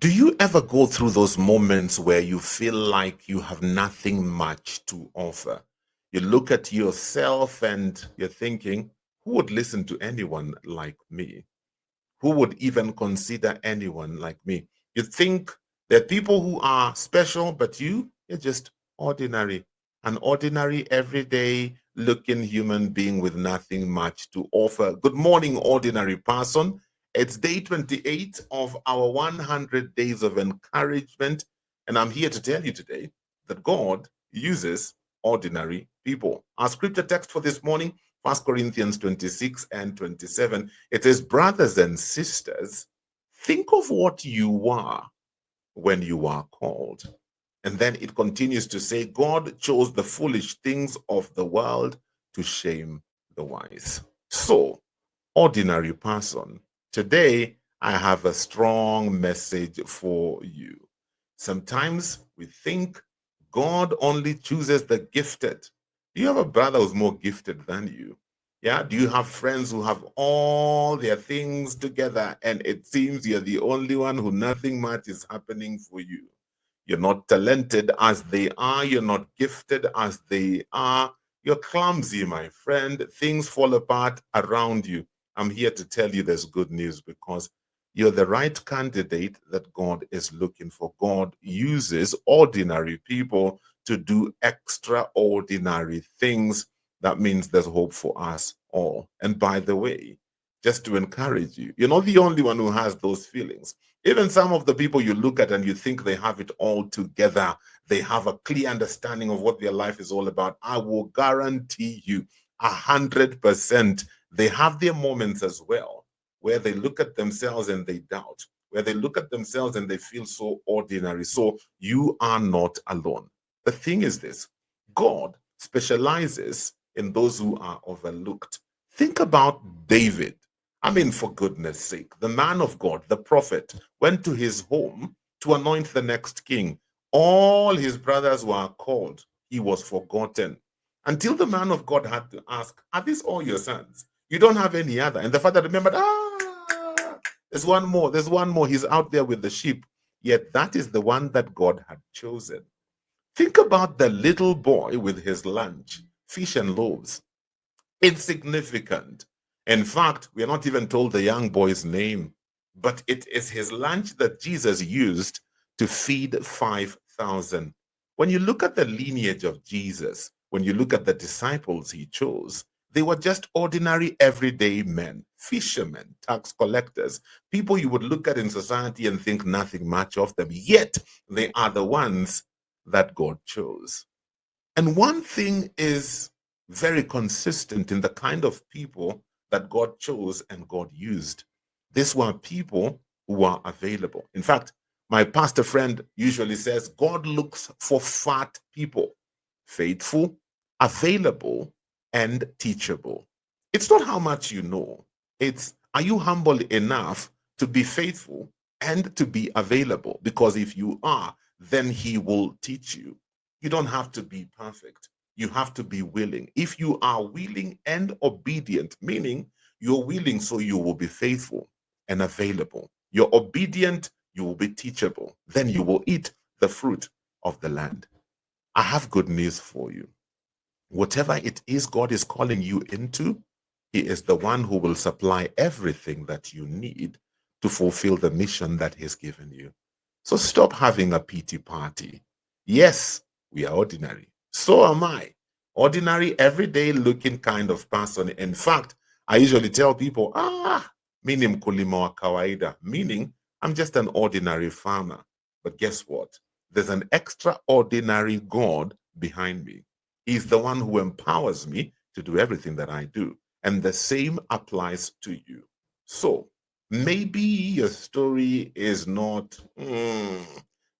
Do you ever go through those moments where you feel like you have nothing much to offer? You look at yourself and you're thinking, who would listen to anyone like me? Who would even consider anyone like me? You think there are people who are special, but you're just ordinary, an ordinary, everyday looking human being with nothing much to offer. Good morning, ordinary person. It's day 28 of our 100 days of encouragement. And I'm here to tell you today that God uses ordinary people. Our scripture text for this morning, 1 Corinthians 26 and 27, it is, brothers and sisters, think of what you are when you are called. And then it continues to say, God chose the foolish things of the world to shame the wise. So, ordinary person, today I have a strong message for you. Sometimes we think God only chooses the gifted. Do you have a brother who's more gifted than you? Yeah. Do you have friends who have all their things together and it seems you're the only one who nothing much is happening for you? You're not talented as they are. You're not gifted as they are. You're clumsy, my friend. Things fall apart around you. I'm here to tell you there's good news because you're the right candidate that God is looking for. God uses ordinary people to do extraordinary things. That means there's hope for us all. And by the way, just to encourage you, you're not the only one who has those feelings. Even some of the people you look at and you think they have it all together, they have a clear understanding of what their life is all about. I will guarantee you 100% they have their moments as well where they look at themselves and they doubt, where they look at themselves and they feel so ordinary. So you are not alone. The thing is this: God specializes in those who are overlooked. Think about David. I mean, for goodness sake, the man of God, the prophet, went to his home to anoint the next king. All his brothers were called. He was forgotten. Until the man of God had to ask, are these all your sons? You don't have any other. And the father remembered, there's one more. There's one more. He's out there with the sheep. Yet that is the one that God had chosen. Think about the little boy with his lunch, fish and loaves. Insignificant. In fact, we are not even told the young boy's name, but it is his lunch that Jesus used to feed 5,000. When you look at the lineage of Jesus, when you look at the disciples he chose, they were just ordinary, everyday men, fishermen, tax collectors, people you would look at in society and think nothing much of them. Yet they are the ones that God chose. And one thing is very consistent in the kind of people that God chose and God used. These were people who were available. In fact, my pastor friend usually says God looks for fat people, faithful, available, and teachable. It's not how much you know, it's, are you humble enough to be faithful and to be available? Because if you are, then He will teach you. You don't have to be perfect. You have to be willing. If you are willing and obedient, meaning you're willing, so you will be faithful and available. You're obedient, you will be teachable. Then you will eat the fruit of the land. I have good news for you. Whatever it is God is calling you into, He is the one who will supply everything that you need to fulfill the mission that He's given you. So stop having a pity party. Yes, we are ordinary. So am I. Ordinary, everyday looking kind of person. In fact, I usually tell people, mimi mkulima wa kawaida, meaning I'm just an ordinary farmer. But guess what? There's an extraordinary God behind me. He's the one who empowers me to do everything that I do. And the same applies to you. So maybe your story is not,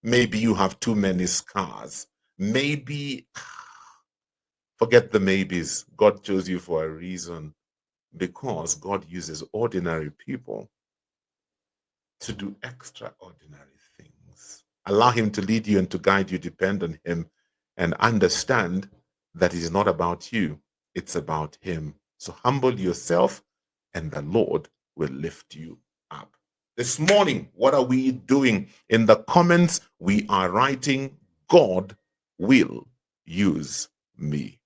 maybe you have too many scars. Maybe, forget the maybes. God chose you for a reason, because God uses ordinary people to do extraordinary things. Allow Him to lead you and to guide you. Depend on Him and understand that it is not about you, it's about Him. So humble yourself and the Lord will lift you up. This morning, what are we doing? In the comments, we are writing, God will use me.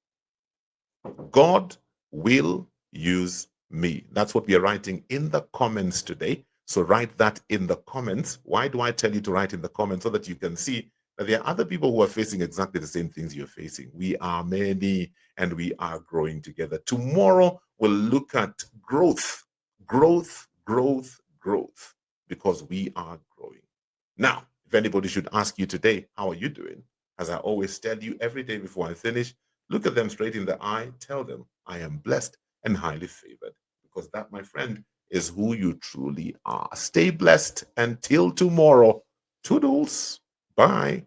God will use me. That's what we are writing in the comments today. So write that in the comments. Why do I tell you to write in the comments? So that you can see that there are other people who are facing exactly the same things you're facing. We are many and we are growing together. Tomorrow, we'll look at growth, growth, growth, growth, because we are growing. Now, if anybody should ask you today, how are you doing? As I always tell you every day before I finish, look at them straight in the eye, tell them, I am blessed and highly favored. Because that, my friend, is who you truly are. Stay blessed until tomorrow. Toodles. Bye.